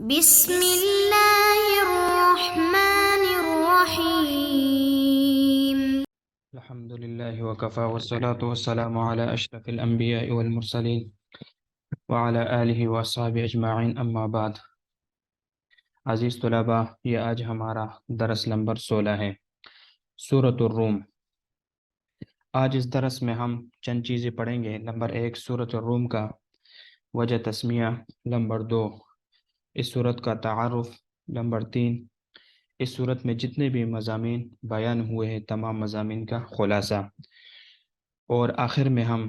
بسم الله الرحمن الرحيم. الحمد لله وكفى والصلاة والسلام على أشرف الأنبياء والمرسلين وعلى آله وأصحابه أجمعين أما بعد. عزیز طلباء، یہ آج ہمارا درس نمبر 16 ہے، سورۃ الروم۔ آج اس درس میں ہم چند چیزیں پڑھیں گے۔ نمبر 1، سورۃ الروم کا وجہ تسمیہ۔ نمبر 2، اس سورت کا تعارف۔ نمبر 3، اس سورت میں جتنے بھی مضامین بیان ہوئے ہیں تمام مضامین کا خلاصہ۔ اور آخر میں ہم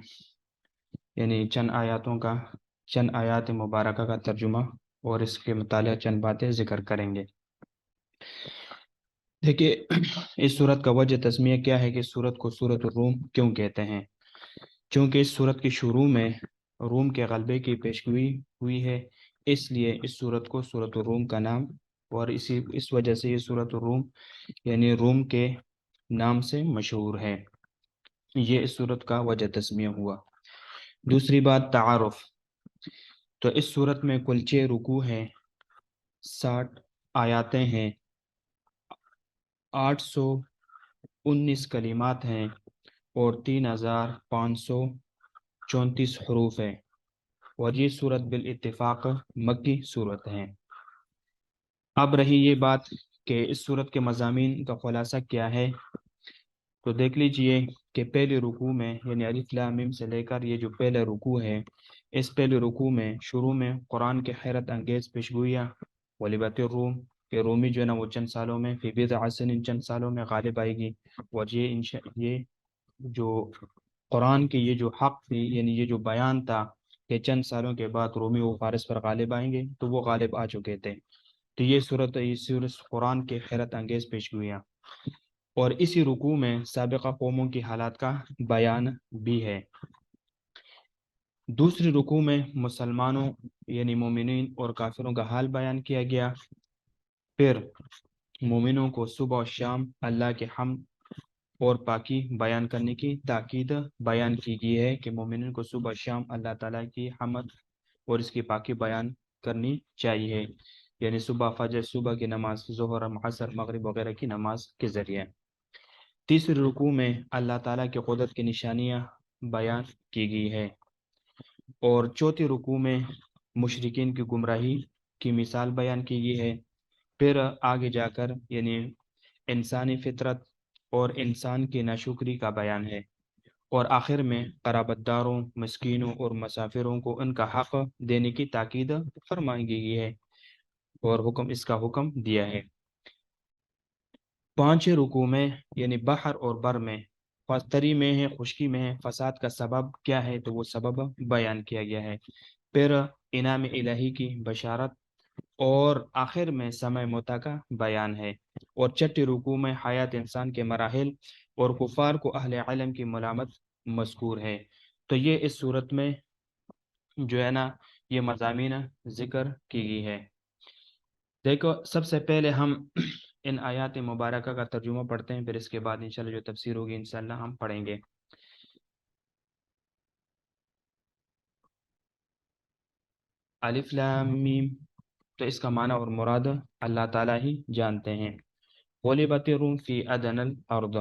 چند آیات مبارکہ کا ترجمہ اور اس کے متعلق چند باتیں ذکر کریں گے۔ دیکھیے، اس سورت کا وجہ تسمیہ کیا ہے کہ سورت کو سورۃ الروم کیوں کہتے ہیں؟ چونکہ اس سورت کی شروع میں روم کے غلبے کی پیشگوئی ہوئی ہے، اس لیے اس سورت کو سورۃ الروم کا نام، اور اس وجہ سے یہ سورۃ الروم روم کے نام سے مشہور ہے۔ یہ اس سورت کا وجہ تسمیہ ہوا۔ دوسری بات، تعارف۔ تو اس صورت میں کل 6 رکوع ہیں، 60 آیاتیں ہیں، 819 کلمات ہیں اور 3534 حروف ہیں، اور یہ صورت بالاتفاق مکی صورت ہے۔ اب رہی یہ بات کہ اس صورت کے مضامین کا خلاصہ کیا ہے، تو دیکھ لیجئے کہ پہلے رکوع میں الف لام میم سے لے کر یہ جو پہلا رکوع ہے، اس پہلے رکوع میں شروع میں قرآن کے حیرت انگیز پیشگوئیاں، غلبت الروم کہ رومی جو ہے نا وہ چند سالوں میں فی بضع سنین چند سالوں میں غالب آئے گی، اور یہ جو قرآن کی یہ جو حق تھی، یہ جو بیان تھا کہ چند سالوں کے بعد رومی و فارس پر غالب آئیں گے، تو وہ غالب آ چکے تھے۔ تو یہ صورت قرآن کے حیرت انگیز پیشگوئیاں، اور اسی رکوع میں سابقہ قوموں کی حالات کا بیان بھی ہے۔ دوسری رکوع میں مسلمانوں مومنین اور کافروں کا حال بیان کیا گیا۔ پھر مومنوں کو صبح و شام اللہ کے حمد اور پاکی بیان کرنے کی تاکید بیان کی گئی ہے کہ مومنین کو صبح و شام اللہ تعالیٰ کی حمد اور اس کی پاکی بیان کرنی چاہیے، صبح فجر، صبح کی نماز، ظہر، عصر، مغرب وغیرہ کی نماز کے ذریعے۔ تیسری رکوع میں اللہ تعالیٰ کی قدرت کی نشانیاں بیان کی گئی ہے، اور چوتھی رکوع میں مشرکین کی گمراہی کی مثال بیان کی گئی ہے۔ پھر آگے جا کر انسانی فطرت اور انسان کی ناشکری کا بیان ہے، اور آخر میں قرابت داروں، مسکینوں اور مسافروں کو ان کا حق دینے کی تاکید فرمائی گئی ہے، اور اس کا حکم دیا ہے۔ 5 رکوع میں بحر اور بر میں، تری میں ہے، خشکی میں ہے، فساد کا سبب کیا ہے، تو وہ سبب بیان کیا گیا ہے۔ پھر انعام الہی کی بشارت، اور آخر میں سمع موتا کا بیان ہے، اور 6 رکوع میں حیات انسان کے مراحل اور کفار کو اہل علم کی ملامت مذکور ہے۔ تو یہ اس صورت میں جو ہے نا یہ مضامین ذکر کی گئی ہے۔ دیکھو، سب سے پہلے ہم ان آیات مبارکہ کا ترجمہ پڑھتے ہیں، پھر اس کے بعد انشاءاللہ جو تفسیر ہوگی انشاءاللہ ہم پڑھیں گے۔ الف لام میم، تو اس کا معنی اور مراد اللہ تعالیٰ ہی جانتے ہیں۔ غلبت الروم فی ادنی الارض،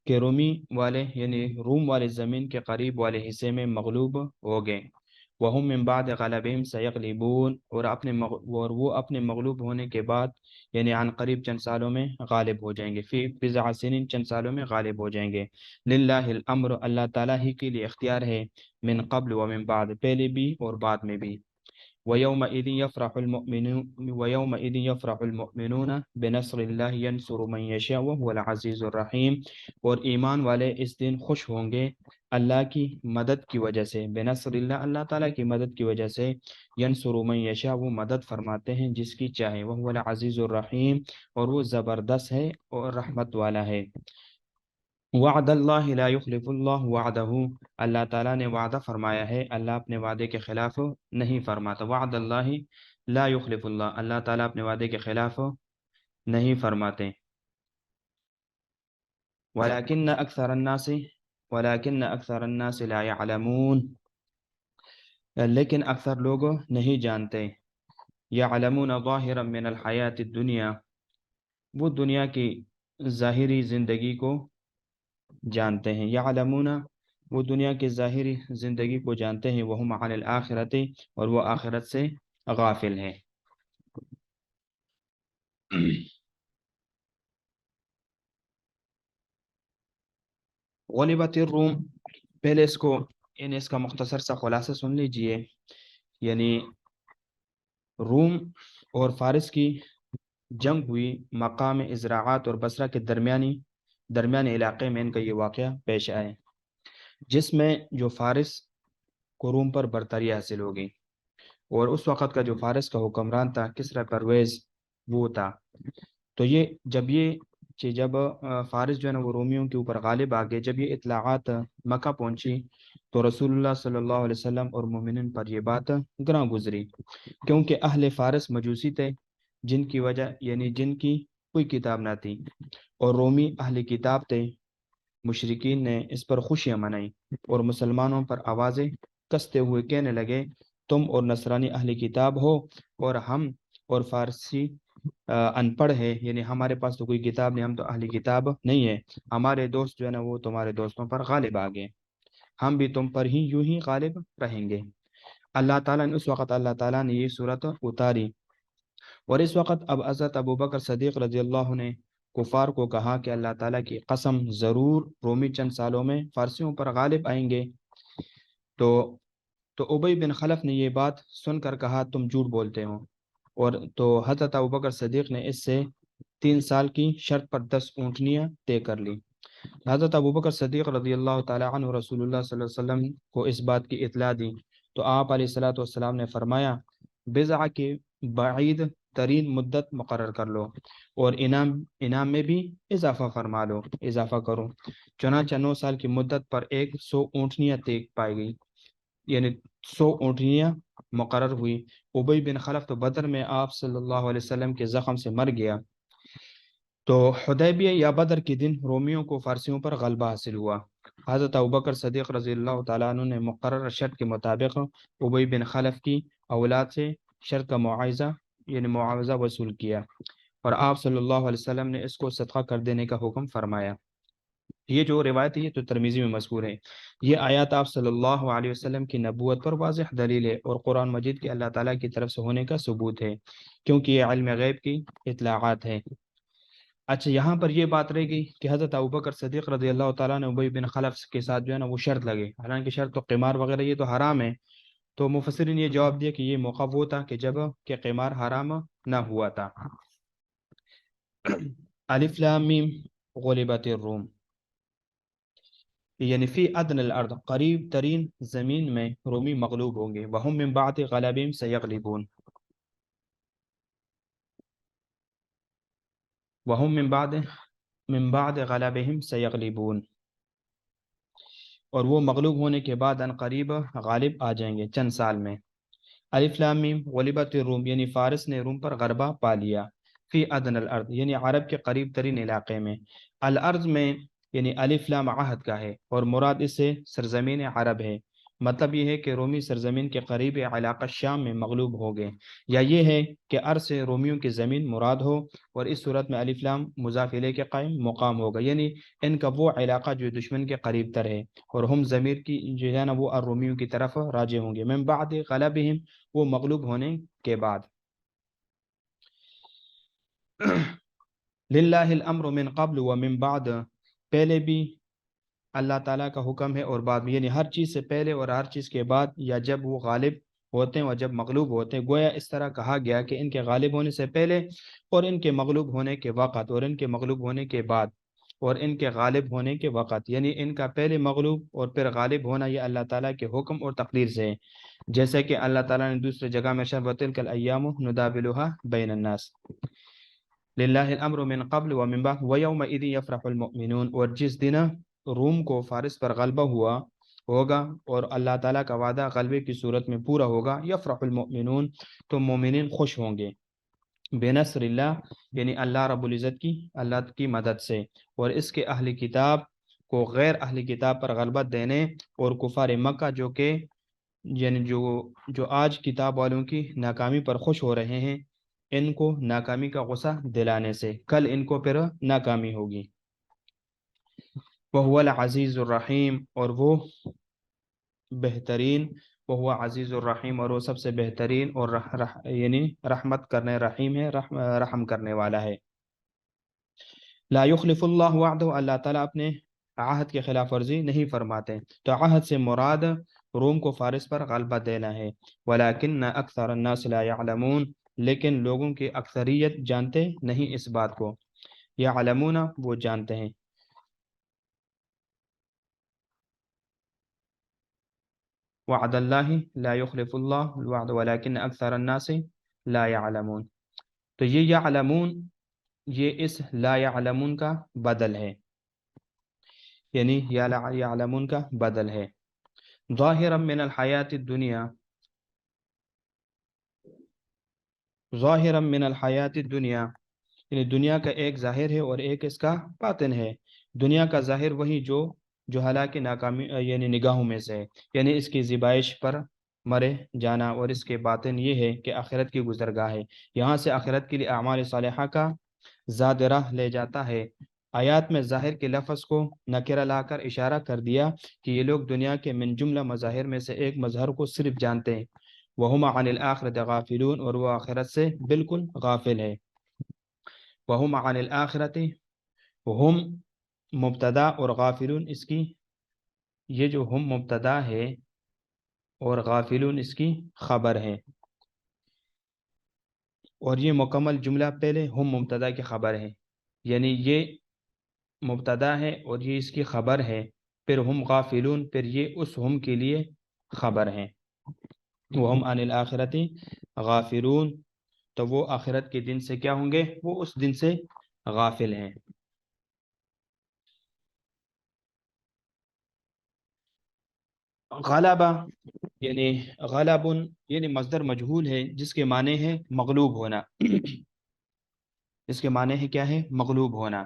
کہ رومی والے روم والے زمین کے قریب والے حصے میں مغلوب ہو گئے۔ وہم من بعد غلبہم سیغلبون، اور وہ اپنے مغلوب ہونے کے بعد عن قریب چند سالوں میں غالب ہو جائیں گے۔ فی بضع سنین چند سالوں میں غالب ہو جائیں گے۔ للہ الامر، اللہ تعالیٰ ہی کے لیے اختیار ہے، من قبل و من بعد، پہلے بھی اور بعد میں بھی۔ وَيَوْمَئِذٍ يَفْرَحُ الْمُؤْمِنُونَ بِنَصْرِ اللَّهِ يَنْصُرُ مَنْ يَشَاءُ وَهُوَ الْعَزِيزُ الرَّحِيمُ، اور ایمان والے اس دن خوش ہوں گے اللہ کی مدد کی وجہ سے، بنصر اللہ، اللہ تعالیٰ کی مدد کی وجہ سے، يَنْصُرُ مَنْ يَشَاءُ، وہ مدد فرماتے ہیں جس کی چاہے، وَهُوَ الْعَزِيزُ الرَّحِيمُ، اور وہ زبردست ہے اور رحمت والا ہے۔ وعد اللہ لا یخلف اللہ وعدہ، اللہ تعالیٰ نے وعدہ فرمایا ہے، اللہ اپنے وعدے کے خلاف نہیں فرماتا۔ وعد اللہ لا یخلف اللہ، اللہ تعالیٰ اپنے وعدے کے خلاف نہیں فرماتے۔ ولكن اکثر الناس لا يعلمون، لیکن اکثر لوگ نہیں جانتے۔ یعلمون ظاہرا من الحیات الدنیا، وہ دنیا کی ظاہری زندگی کو جانتے ہیں، یعلمون وہ دنیا کی ظاہری زندگی کو جانتے ہیں، وہم عن الآخرت اور وہ آخرت سے غافل ہیں۔ غلبت الروم، پہلے اس کو اس کا مختصر سا خلاصہ سن لیجئے، یعنی روم اور فارس کی جنگ ہوئی مقام ازراعات اور بصرہ کے درمیانی علاقے میں ان کا یہ واقعہ پیش آئے، جس میں جو فارس کو روم پر برتری حاصل ہوگی، اور اس وقت کا جو فارس کا حکمران تھا کسری پرویز وہ تھا۔ تو جب فارس جو ہے نا وہ رومیوں کے اوپر غالب آ گئے، جب یہ اطلاعات مکہ پہنچی تو رسول اللہ صلی اللہ علیہ وسلم اور مومنین پر یہ بات گراں گزری، کیونکہ اہل فارس مجوسی تھے، جن کی وجہ یعنی جن کی کوئی کتاب نہ تھی، اور رومی اہل کتاب تھے۔ مشرکین نے اس پر خوشیاں منائی اور مسلمانوں پر آوازیں کستے ہوئے کہنے لگے، تم اور نصرانی اہل کتاب ہو اور ہم اور فارسی ان پڑھ ہے، یعنی ہمارے پاس تو کوئی کتاب نہیں، ہم تو اہل کتاب نہیں ہے، ہمارے دوست جو ہے نا وہ تمہارے دوستوں پر غالب آ گئے، ہم بھی تم پر ہی یوں ہی غالب رہیں گے۔ اس وقت اللہ تعالیٰ نے یہ صورت اتاری، اور اس وقت اب حضرت ابوبکر صدیق رضی اللہ عنہ نے کفار کو کہا کہ اللہ تعالیٰ کی قسم، ضرور رومی چند سالوں میں فارسیوں پر غالب آئیں گے۔ تو ابی بن خلف نے یہ بات سن کر کہا، تم جھوٹ بولتے ہو، اور تو حضرت ابوبکر صدیق نے اس سے 3 سال کی شرط پر 10 اونٹنیاں طے کر لی۔ حضرت ابوبکر صدیق رضی اللہ تعالی عنہ رسول اللہ صلی اللہ علیہ وسلم کو اس بات کی اطلاع دی، تو آپ علیہ الصلوۃ والسلام نے فرمایا، بضع کی بعید ترین مدت مقرر کر لو، اور انعام میں بھی اضافہ فرما لو، اضافہ کرو۔ چنانچہ 9 سال کی مدت پر 100 اونٹنیاں طے پائی گئی، یعنی 100 اونٹنیاں مقرر ہوئی۔ ابی بن خلف تو بدر میں آپ صلی اللہ علیہ وسلم کے زخم سے مر گیا۔ تو حدیبیہ یا بدر کے دن رومیوں کو فارسیوں پر غلبہ حاصل ہوا۔ حضرت ابوبکر صدیق رضی اللہ تعالیٰ عنہ نے مقرر شرط کے مطابق ابی بن خلف کی اولاد سے شرط کا معاوضہ وصول کیا، اور آپ صلی اللہ علیہ وسلم نے اس کو صدقہ کر دینے کا حکم فرمایا۔ یہ جو روایت ہے یہ تو ترمذی میں مذکور ہے۔ یہ آیات آپ صلی اللہ علیہ وسلم کی نبوت پر واضح دلیل ہے، اور قرآن مجید کے اللہ تعالیٰ کی طرف سے ہونے کا ثبوت ہے، کیونکہ یہ علم غیب کی اطلاعات ہے۔ اچھا، یہاں پر یہ بات رہ گئی کہ حضرت ابوبکر صدیق رضی اللہ تعالیٰ نے ابی بن خلف کے ساتھ جو ہے نا وہ شرط لگے، حالانکہ شرط تو قمار وغیرہ یہ تو حرام ہے۔ تو مفسرین یہ جواب دیا کہ یہ موقع وہ تھا کہ جب کہ قمار حرام نہ ہوا تھا۔ الف لام میم، غلبت الروم، یعنی فی ادن الارض، قریب ترین زمین میں رومی مغلوب ہوں گے، وہم من بعد غلبہم سیغلبون، وہم من بعد غلبہم سیغلبون، اور وہ مغلوب ہونے کے بعد ان قریب غالب آ جائیں گے چند سال میں۔ الف لام میم، غلبت الروم، یعنی فارس نے روم پر غلبہ پا لیا، فی ادن الارض یعنی عرب کے قریب ترین علاقے میں۔ الارض میں یعنی الف لام عہد کا ہے، اور مراد اس سے سرزمین عرب ہے، مطلب یہ ہے کہ رومی سرزمین کے قریب علاقہ شام میں مغلوب ہو گئے، یا یہ ہے کہ ارض سے رومیوں کی زمین مراد ہو، اور اس صورت میں الف لام مضاف الیہ کے قائم مقام ہوگا، یعنی ان کا وہ علاقہ جو دشمن کے قریب تر ہے، اور ہم ضمیر کی جو ہے نا وہ رومیوں کی طرف راجع ہوں گے، من بعد غلبہم وہ مغلوب ہونے کے بعد۔ للہ الامر من قبل و من بعد، پہلے بھی اللہ تعالیٰ کا حکم ہے اور بعد میں، یعنی ہر چیز سے پہلے اور ہر چیز کے بعد، یا جب وہ غالب ہوتے ہیں اور جب مغلوب ہوتے ہیں۔ گویا اس طرح کہا گیا کہ ان کے غالب ہونے سے پہلے اور ان کے مغلوب ہونے کے وقت اور ان کے مغلوب ہونے کے بعد اور ان کے غالب ہونے کے وقت، یعنی ان کا پہلے مغلوب اور پھر غالب ہونا یہ اللہ تعالیٰ کے حکم اور تقدیر سے ہے، جیسے کہ اللہ تعالیٰ نے دوسرے جگہ میں ارشاد وَتِلْكَ الْأَيَّامُ نُدَاوِلُهَا بَيْنَ النَّاسِ، للہ الامر من قبل ومن بعد ویومئذ یفرح المؤمنون، اور جس دن روم کو فارس پر غلبہ ہوگا اور اللہ تعالیٰ کا وعدہ غلبے کی صورت میں پورا ہوگا، یفرح المؤمنون تو مومنین خوش ہوں گے، بنصر اللہ یعنی اللہ رب العزت کی مدد سے، اور اس کے اہل کتاب کو غیر اہل کتاب پر غلبت دینے، اور کفار مکہ جو کہ یعنی جو آج کتاب والوں کی ناکامی پر خوش ہو رہے ہیں، ان کو ناکامی کا غصہ دلانے سے کل ان کو پھر ناکامی ہوگی۔ وَهُوَ الْعَزِيزُ الرَّحِيمُ، اور وہ بہترین، وَهُوَ عزیز الرحیم، اور وہ سب سے بہترین اور یعنی رحمت کرنے رحیم ہے، رحم کرنے والا ہے۔ لا یخلف اللہ وعدہ، اللہ تعالیٰ اپنے عہد کی خلاف ورزی نہیں فرماتے۔ تو عہد سے مراد روم کو فارس پر غلبہ دینا ہے۔ ولیکن اکثر الناس لا يعلمون، لیکن لوگوں کی اکثریت جانتے نہیں اس بات کو۔ یعلمون، وہ جانتے ہیں۔ وعد اللہ لا یخلف اللہ الوعد ولکن اکثر الناس لا يعلمون۔ تو یہ یعلمون، یہ اس لا يعلمون کا بدل ہے، یعنی یعلمون کا بدل ہے۔ ظاہرا من الحیات الدنیا، ظاہرا من الحیات الدنیا، یعنی دنیا کا ایک ظاہر ہے اور ایک اس کا باطن ہے۔ دنیا کا ظاہر وہی جو ہلاک ناکامی یعنی نگاہوں میں سے ہے، یعنی اس کی زیبائش پر مرے جانا، اور اس کے باطن یہ ہے کہ آخرت کی گزرگاہ ہے، یہاں سے آخرت کے لیے اعمال صالحہ کا زاد راہ لے جاتا ہے۔ آیات میں ظاہر کے لفظ کو نکرہ لا کر اشارہ کر دیا کہ یہ لوگ دنیا کے من جملہ مظاہر میں سے ایک مظہر کو صرف جانتے ہیں۔ وَهُمْ عَنِ الْآخِرَةِ غَافِلُونَ، اور وہ آخرت سے بالکل غافل ہے۔ وَهُمْ عَنِ الْآخِرَةِ، ہم مبتدا اور غافلون اس کی، یہ جو ہم مبتدا ہے اور غافلون اس کی خبر ہے، اور یہ مکمل جملہ پہلے ہم مبتدا کی خبر ہے، یعنی یہ مبتدا ہے اور یہ اس کی خبر ہے، پھر ہم غافلون، پھر یہ اس ہم کے لیے خبر ہے۔ وَهُمْ عَنِ الْآخِرَةِ غَافِلُونَ، تو وہ آخرت کے دن سے کیا ہوں گے؟ وہ اس دن سے غافل ہیں۔ غلبہ، یعنی غلب، یعنی مصدر مجہول ہے جس کے معنی ہے مغلوب ہونا، اس کے معنی ہے کیا ہے؟ مغلوب ہونا۔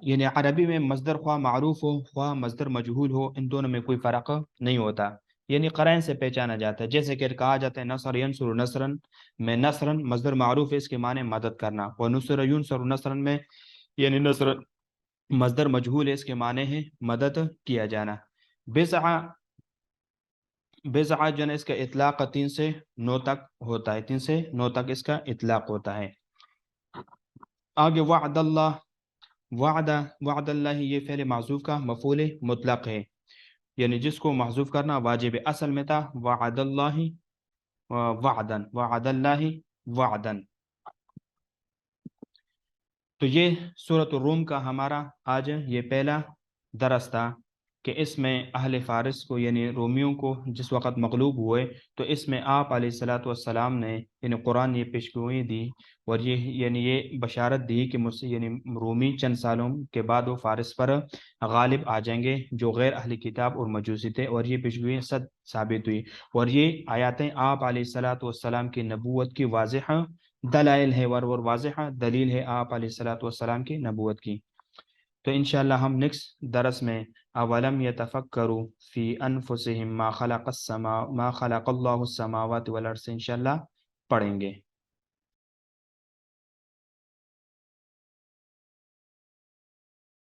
یعنی عربی میں مصدر خواہ معروف ہو خواہ مصدر مجہول ہو، ان دونوں میں کوئی فرق نہیں ہوتا، یعنی قرائن سے پہچانا جاتا ہے۔ جیسے کہ کہا جاتا ہے نصر ینصر نصرن میں، نصرن مصدر معروف ہے، اس کے معنی مدد کرنا، اور نصر ینصر نصرن میں، یعنی نصر مصدر مجہول ہے، اس کے معنی ہے مدد کیا جانا۔ بزع، بزع جو ہے اس کا اطلاق 3 سے 9 تک ہوتا ہے، 3 سے 9 تک اس کا اطلاق ہوتا ہے۔ آگے وعد اللہ، وعد اللہ، یہ فعل معذوف کا مفعول مطلق ہے، یعنی جس کو محذوف کرنا واجب ہے، اصل میں تھا وعد اللہ وعدن، وعد اللہ وعدن۔ تو یہ سورۃ الروم کا ہمارا آج یہ پہلا درس تھا کہ اس میں اہل فارس کو یعنی رومیوں کو جس وقت مغلوب ہوئے تو اس میں آپ علیہ الصلاۃ والسلام نے یعنی قرآن یہ پیشگوئی دی اور یہ یعنی یہ بشارت دی کہ یعنی رومی چند سالوں کے بعد وہ فارس پر غالب آ جائیں گے جو غیر اہل کتاب اور مجوسی تھے، اور یہ پیشگوئی سچ ثابت ہوئی، اور یہ آیاتیں آپ علیہ الصلاۃ والسلام کی نبوت کی واضح دلائل ہے، اور واضح دلیل ہے آپ علیہ الصلاۃ والسلام کی نبوت کی۔ تو انشاءاللہ ہم نیکسٹ درس میں اولم یتفکروا فی انفسہم ما خلق اللہ السماوات والارض انشاءاللہ پڑھیں گے۔